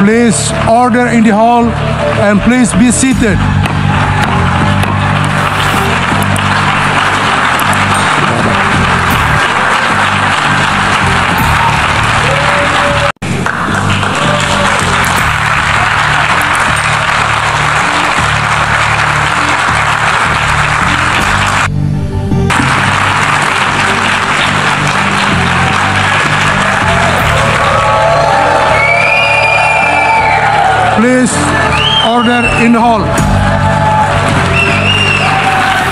Please order in the hall and please be seated. Please order in the hall.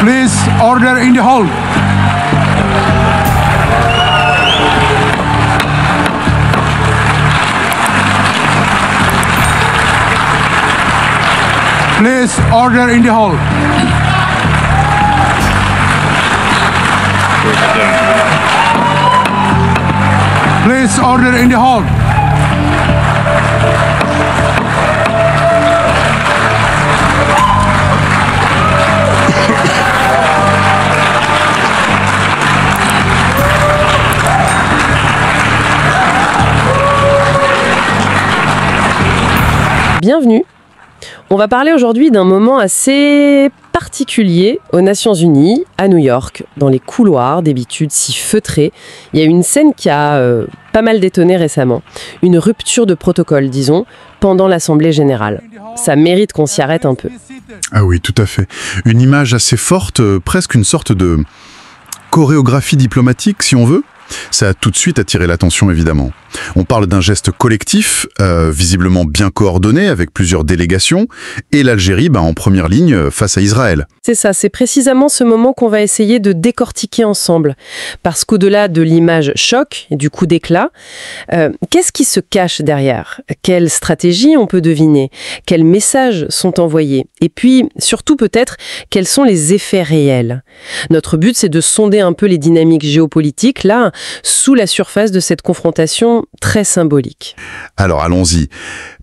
Please order in the hall. Please order in the hall. Please order in the hall. Bienvenue. On va parler aujourd'hui d'un moment assez particulier aux Nations Unies, à New York, dans les couloirs d'habitude si feutrés. Il y a une scène qui a pas mal détonné récemment. Une rupture de protocole, disons, pendant l'Assemblée générale. Ça mérite qu'on s'y arrête un peu. Ah oui, tout à fait. Une image assez forte, presque une sorte de chorégraphie diplomatique, si on veut. Ça a tout de suite attiré l'attention, évidemment. On parle d'un geste collectif, visiblement bien coordonné, avec plusieurs délégations, et l'Algérie en première ligne face à Israël. C'est ça, c'est précisément ce moment qu'on va essayer de décortiquer ensemble. Parce qu'au-delà de l'image choc et du coup d'éclat, qu'est-ce qui se cache derrière? Quelles stratégies on peut deviner? Quels messages sont envoyés? Et puis, surtout peut-être, quels sont les effets réels? Notre but, c'est de sonder un peu les dynamiques géopolitiques, là, sous la surface de cette confrontation très symbolique. Alors allons-y.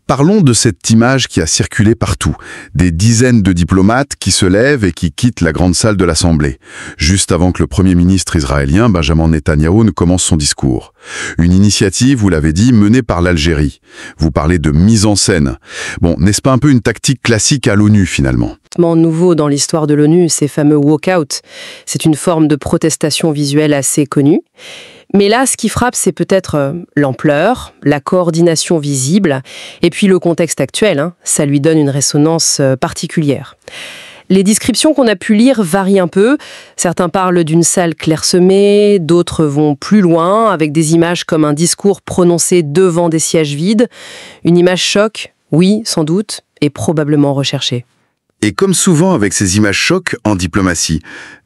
Parlons de cette image qui a circulé partout. Des dizaines de diplomates qui se lèvent et qui quittent la grande salle de l'Assemblée, juste avant que le Premier ministre israélien, Benjamin Netanyahou, ne commence son discours. Une initiative, vous l'avez dit, menée par l'Algérie. Vous parlez de mise en scène. Bon, n'est-ce pas un peu une tactique classique à l'ONU, finalement ? Nouveau dans l'histoire de l'ONU, ces fameux walk-out. C'est une forme de protestation visuelle assez connue. Mais là, ce qui frappe, c'est peut-être l'ampleur, la coordination visible, et puis le contexte actuel. Ça lui donne une résonance particulière. Les descriptions qu'on a pu lire varient un peu. Certains parlent d'une salle clairsemée, d'autres vont plus loin, avec des images comme un discours prononcé devant des sièges vides. Une image choc, oui, sans doute, et probablement recherchée. Et comme souvent avec ces images chocs en diplomatie,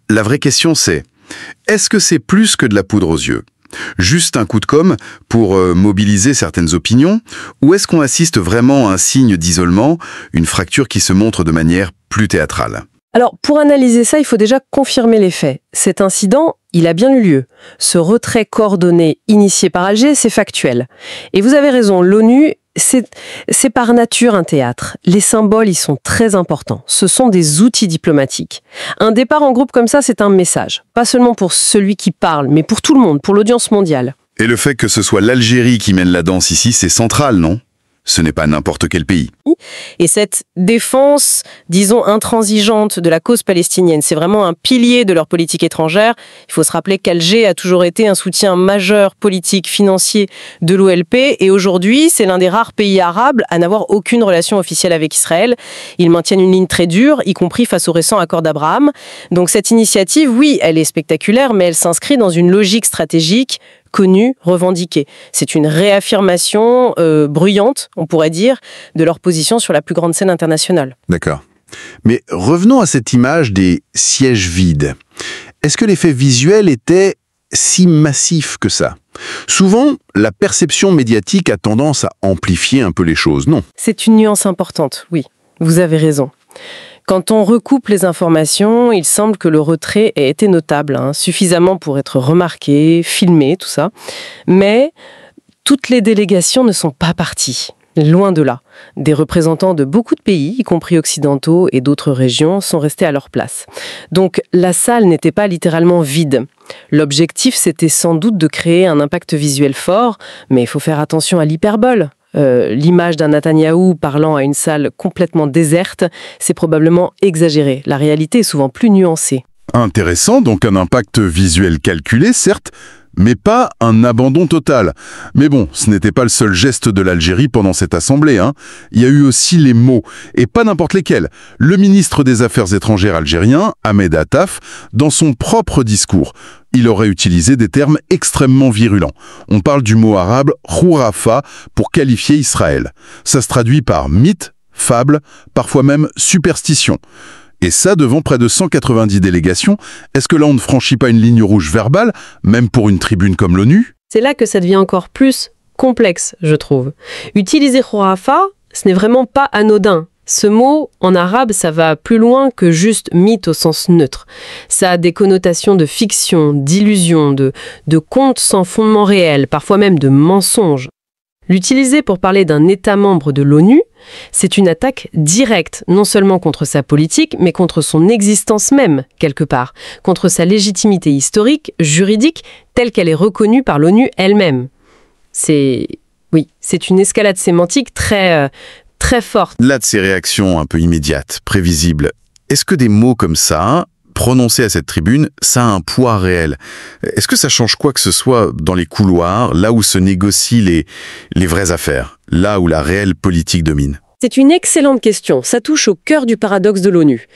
la vraie question c'est, est-ce que c'est plus que de la poudre aux yeux ? Juste un coup de com' pour mobiliser certaines opinions, ou est-ce qu'on assiste vraiment à un signe d'isolement, une fracture qui se montre de manière plus théâtrale ? Alors, pour analyser ça, il faut déjà confirmer les faits. Cet incident, il a bien eu lieu. Ce retrait coordonné initié par Alger, c'est factuel. Et vous avez raison, l'ONU, c'est par nature un théâtre. Les symboles y sont très importants. Ce sont des outils diplomatiques. Un départ en groupe comme ça, c'est un message. Pas seulement pour celui qui parle, mais pour tout le monde, pour l'audience mondiale. Et le fait que ce soit l'Algérie qui mène la danse ici, c'est central, non ? Ce n'est pas n'importe quel pays. Et cette défense, disons, intransigeante de la cause palestinienne, c'est vraiment un pilier de leur politique étrangère. Il faut se rappeler qu'Alger a toujours été un soutien majeur politique, financier de l'OLP. Et aujourd'hui, c'est l'un des rares pays arabes à n'avoir aucune relation officielle avec Israël. Ils maintiennent une ligne très dure, y compris face au récent accord d'Abraham. Donc cette initiative, oui, elle est spectaculaire, mais elle s'inscrit dans une logique stratégique connue, revendiquée. C'est une réaffirmation bruyante, on pourrait dire, de leur position sur la plus grande scène internationale. D'accord. Mais revenons à cette image des sièges vides. Est-ce que l'effet visuel était si massif que ça ? Souvent, la perception médiatique a tendance à amplifier un peu les choses, non ? C'est une nuance importante, oui. Vous avez raison. Quand on recoupe les informations, il semble que le retrait ait été notable, suffisamment pour être remarqué, filmé, tout ça. Mais toutes les délégations ne sont pas parties. Loin de là. Des représentants de beaucoup de pays, y compris occidentaux et d'autres régions, sont restés à leur place. Donc la salle n'était pas littéralement vide. L'objectif, c'était sans doute de créer un impact visuel fort, mais il faut faire attention à l'hyperbole. L'image d'un Netanyahou parlant à une salle complètement déserte, c'est probablement exagéré. La réalité est souvent plus nuancée. Intéressant, donc un impact visuel calculé, certes, mais pas un abandon total. Mais bon, ce n'était pas le seul geste de l'Algérie pendant cette assemblée, hein. Il y a eu aussi les mots, et pas n'importe lesquels. Le ministre des Affaires étrangères algérien, Ahmed Attaf, dans son propre discours, il aurait utilisé des termes extrêmement virulents. On parle du mot arabe « khourafa » pour qualifier Israël. Ça se traduit par mythe, fable, parfois même superstition. Et ça, devant près de 190 délégations, est-ce que là on ne franchit pas une ligne rouge verbale, même pour une tribune comme l'ONU? C'est là que ça devient encore plus complexe, je trouve. Utiliser khourafa, ce n'est vraiment pas anodin. Ce mot, en arabe, ça va plus loin que juste mythe au sens neutre. Ça a des connotations de fiction, d'illusion, de contes sans fondement réel, parfois même de mensonges. L'utiliser pour parler d'un État membre de l'ONU, c'est une attaque directe, non seulement contre sa politique, mais contre son existence même, quelque part, contre sa légitimité historique, juridique, telle qu'elle est reconnue par l'ONU elle-même. C'est une escalade sémantique très forte. Là, de ces réactions un peu immédiates, prévisibles, est-ce que des mots comme ça, prononcés à cette tribune, ça a un poids réel? Est-ce que ça change quoi que ce soit dans les couloirs, là où se négocient les vraies affaires, là où la réelle politique domine? C'est une excellente question. Ça touche au cœur du paradoxe de l'ONU.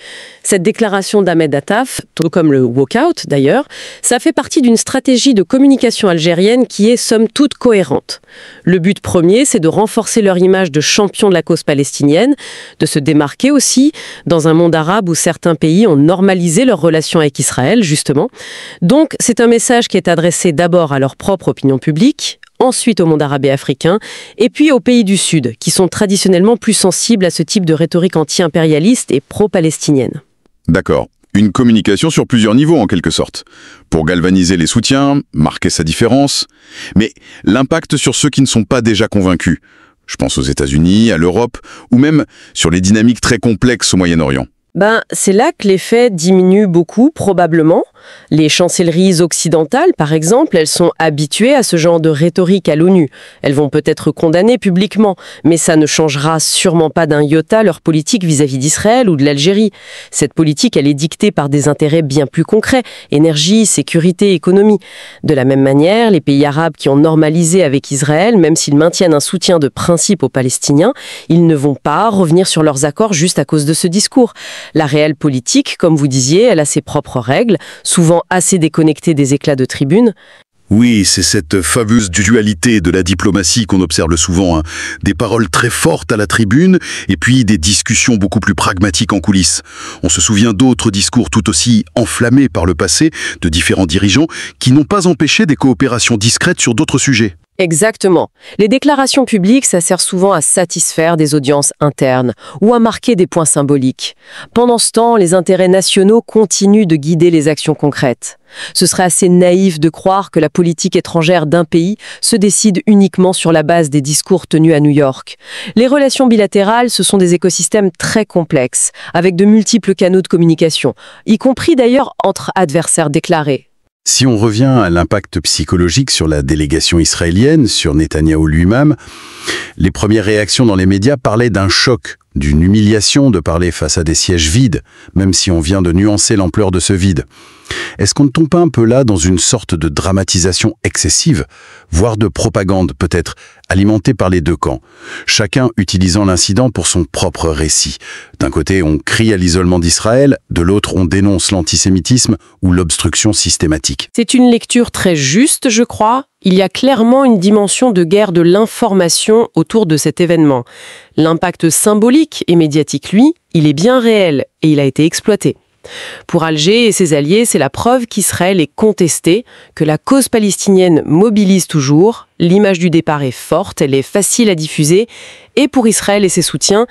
Cette déclaration d'Ahmed Attaf, tout comme le walkout d'ailleurs, ça fait partie d'une stratégie de communication algérienne qui est somme toute cohérente. Le but premier, c'est de renforcer leur image de champion de la cause palestinienne, de se démarquer aussi dans un monde arabe où certains pays ont normalisé leurs relations avec Israël, justement. Donc, c'est un message qui est adressé d'abord à leur propre opinion publique, ensuite au monde arabe et africain, et puis aux pays du Sud, qui sont traditionnellement plus sensibles à ce type de rhétorique anti-impérialiste et pro-palestinienne. D'accord. Une communication sur plusieurs niveaux, en quelque sorte. Pour galvaniser les soutiens, marquer sa différence. Mais l'impact sur ceux qui ne sont pas déjà convaincus. Je pense aux États-Unis, à l'Europe, ou même sur les dynamiques très complexes au Moyen-Orient. C'est là que l'effet diminue beaucoup, probablement. Les chancelleries occidentales, par exemple, elles sont habituées à ce genre de rhétorique à l'ONU. Elles vont peut-être condamner publiquement, mais ça ne changera sûrement pas d'un iota leur politique vis-à-vis d'Israël ou de l'Algérie. Cette politique, elle est dictée par des intérêts bien plus concrets, énergie, sécurité, économie. De la même manière, les pays arabes qui ont normalisé avec Israël, même s'ils maintiennent un soutien de principe aux Palestiniens, ils ne vont pas revenir sur leurs accords juste à cause de ce discours. La réelle politique, comme vous disiez, elle a ses propres règles, souvent assez déconnectées des éclats de tribune. Oui, c'est cette fameuse dualité de la diplomatie qu'on observe souvent, hein. Des paroles très fortes à la tribune, et puis des discussions beaucoup plus pragmatiques en coulisses. On se souvient d'autres discours tout aussi enflammés par le passé, de différents dirigeants, qui n'ont pas empêché des coopérations discrètes sur d'autres sujets. Exactement. Les déclarations publiques, ça sert souvent à satisfaire des audiences internes ou à marquer des points symboliques. Pendant ce temps, les intérêts nationaux continuent de guider les actions concrètes. Ce serait assez naïf de croire que la politique étrangère d'un pays se décide uniquement sur la base des discours tenus à New York. Les relations bilatérales, ce sont des écosystèmes très complexes, avec de multiples canaux de communication, y compris d'ailleurs entre adversaires déclarés. Si on revient à l'impact psychologique sur la délégation israélienne, sur Netanyahou lui-même, les premières réactions dans les médias parlaient d'un choc, d'une humiliation de parler face à des sièges vides, même si on vient de nuancer l'ampleur de ce vide. Est-ce qu'on ne tombe pas un peu là dans une sorte de dramatisation excessive, voire de propagande peut-être, alimentée par les deux camps, chacun utilisant l'incident pour son propre récit? D'un côté, on crie à l'isolement d'Israël, de l'autre, on dénonce l'antisémitisme ou l'obstruction systématique. C'est une lecture très juste, je crois. Il y a clairement une dimension de guerre de l'information autour de cet événement. L'impact symbolique et médiatique, lui, il est bien réel et il a été exploité. Pour Alger et ses alliés, c'est la preuve qu'Israël est contesté, que la cause palestinienne mobilise toujours, l'image du départ est forte, elle est facile à diffuser, et pour Israël et ses soutiens,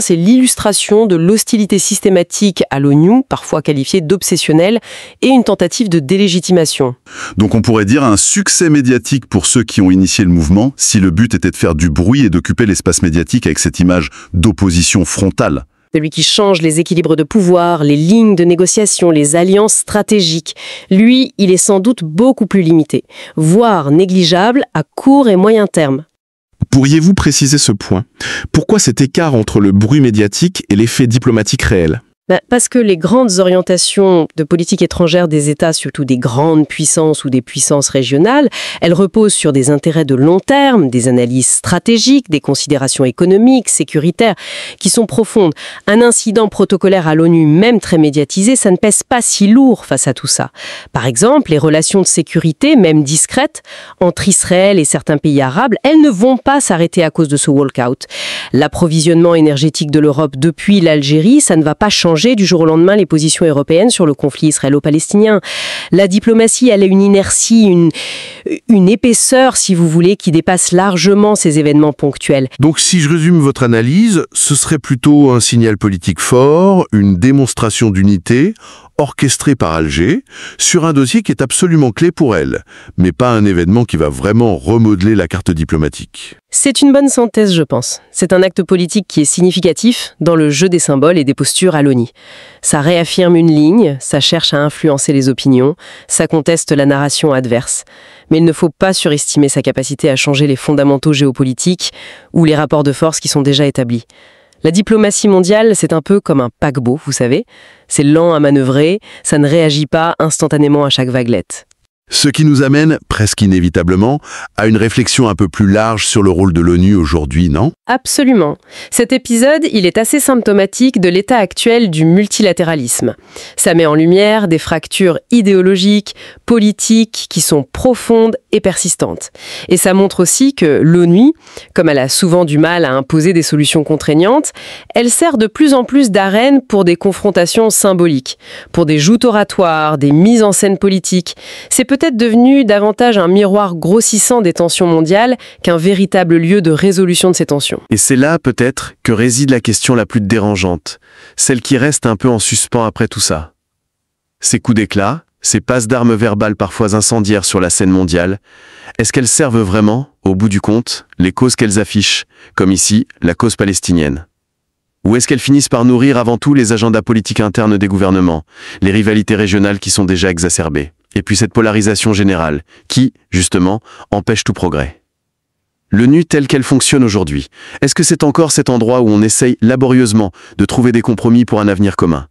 c'est l'illustration de l'hostilité systématique à l'ONU, parfois qualifiée d'obsessionnelle, et une tentative de délégitimation. Donc on pourrait dire un succès médiatique pour ceux qui ont initié le mouvement, si le but était de faire du bruit et d'occuper l'espace médiatique avec cette image d'opposition frontale. Celui qui change les équilibres de pouvoir, les lignes de négociation, les alliances stratégiques. Lui, il est sans doute beaucoup plus limité, voire négligeable à court et moyen terme. Pourriez-vous préciser ce point? Pourquoi cet écart entre le bruit médiatique et l'effet diplomatique réel? Parce que les grandes orientations de politique étrangère des États, surtout des grandes puissances ou des puissances régionales, elles reposent sur des intérêts de long terme, des analyses stratégiques, des considérations économiques, sécuritaires, qui sont profondes. Un incident protocolaire à l'ONU, même très médiatisé, ça ne pèse pas si lourd face à tout ça. Par exemple, les relations de sécurité, même discrètes, entre Israël et certains pays arabes, elles ne vont pas s'arrêter à cause de ce walkout. L'approvisionnement énergétique de l'Europe depuis l'Algérie, ça ne va pas changer du jour au lendemain les positions européennes sur le conflit israélo-palestinien. La diplomatie, elle a une inertie, une épaisseur, si vous voulez, qui dépasse largement ces événements ponctuels. Donc si je résume votre analyse, ce serait plutôt un signal politique fort, une démonstration d'unité, orchestrée par Alger, sur un dossier qui est absolument clé pour elle, mais pas un événement qui va vraiment remodeler la carte diplomatique. C'est une bonne synthèse, je pense. C'est un acte politique qui est significatif dans le jeu des symboles et des postures à l'ONU. Ça réaffirme une ligne, ça cherche à influencer les opinions, ça conteste la narration adverse. Mais il ne faut pas surestimer sa capacité à changer les fondamentaux géopolitiques ou les rapports de force qui sont déjà établis. La diplomatie mondiale, c'est un peu comme un paquebot, vous savez. C'est lent à manœuvrer, ça ne réagit pas instantanément à chaque vaguelette. Ce qui nous amène, presque inévitablement, à une réflexion un peu plus large sur le rôle de l'ONU aujourd'hui, non? Absolument. Cet épisode, il est assez symptomatique de l'état actuel du multilatéralisme. Ça met en lumière des fractures idéologiques, politiques, qui sont profondes et persistantes. Et ça montre aussi que l'ONU, comme elle a souvent du mal à imposer des solutions contraignantes, elle sert de plus en plus d'arène pour des confrontations symboliques, pour des joutes oratoires, des mises en scène politiques. C'est peut-être devenu davantage un miroir grossissant des tensions mondiales qu'un véritable lieu de résolution de ces tensions. Et c'est là, peut-être, que réside la question la plus dérangeante, celle qui reste un peu en suspens après tout ça. Ces coups d'éclat, ces passes d'armes verbales parfois incendiaires sur la scène mondiale, est-ce qu'elles servent vraiment, au bout du compte, les causes qu'elles affichent, comme ici, la cause palestinienne? Ou est-ce qu'elles finissent par nourrir avant tout les agendas politiques internes des gouvernements, les rivalités régionales qui sont déjà exacerbées, et puis cette polarisation générale, qui, justement, empêche tout progrès? L'ONU telle qu'elle fonctionne aujourd'hui, est-ce que c'est encore cet endroit où on essaye laborieusement de trouver des compromis pour un avenir commun?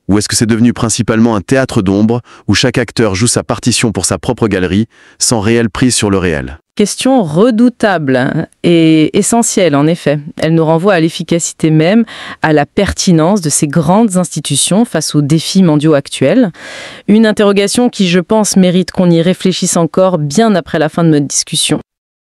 Ou est-ce que c'est devenu principalement un théâtre d'ombre où chaque acteur joue sa partition pour sa propre galerie, sans réelle prise sur le réel? Question redoutable et essentielle en effet. Elle nous renvoie à l'efficacité même, à la pertinence de ces grandes institutions face aux défis mondiaux actuels. Une interrogation qui, je pense, mérite qu'on y réfléchisse encore bien après la fin de notre discussion.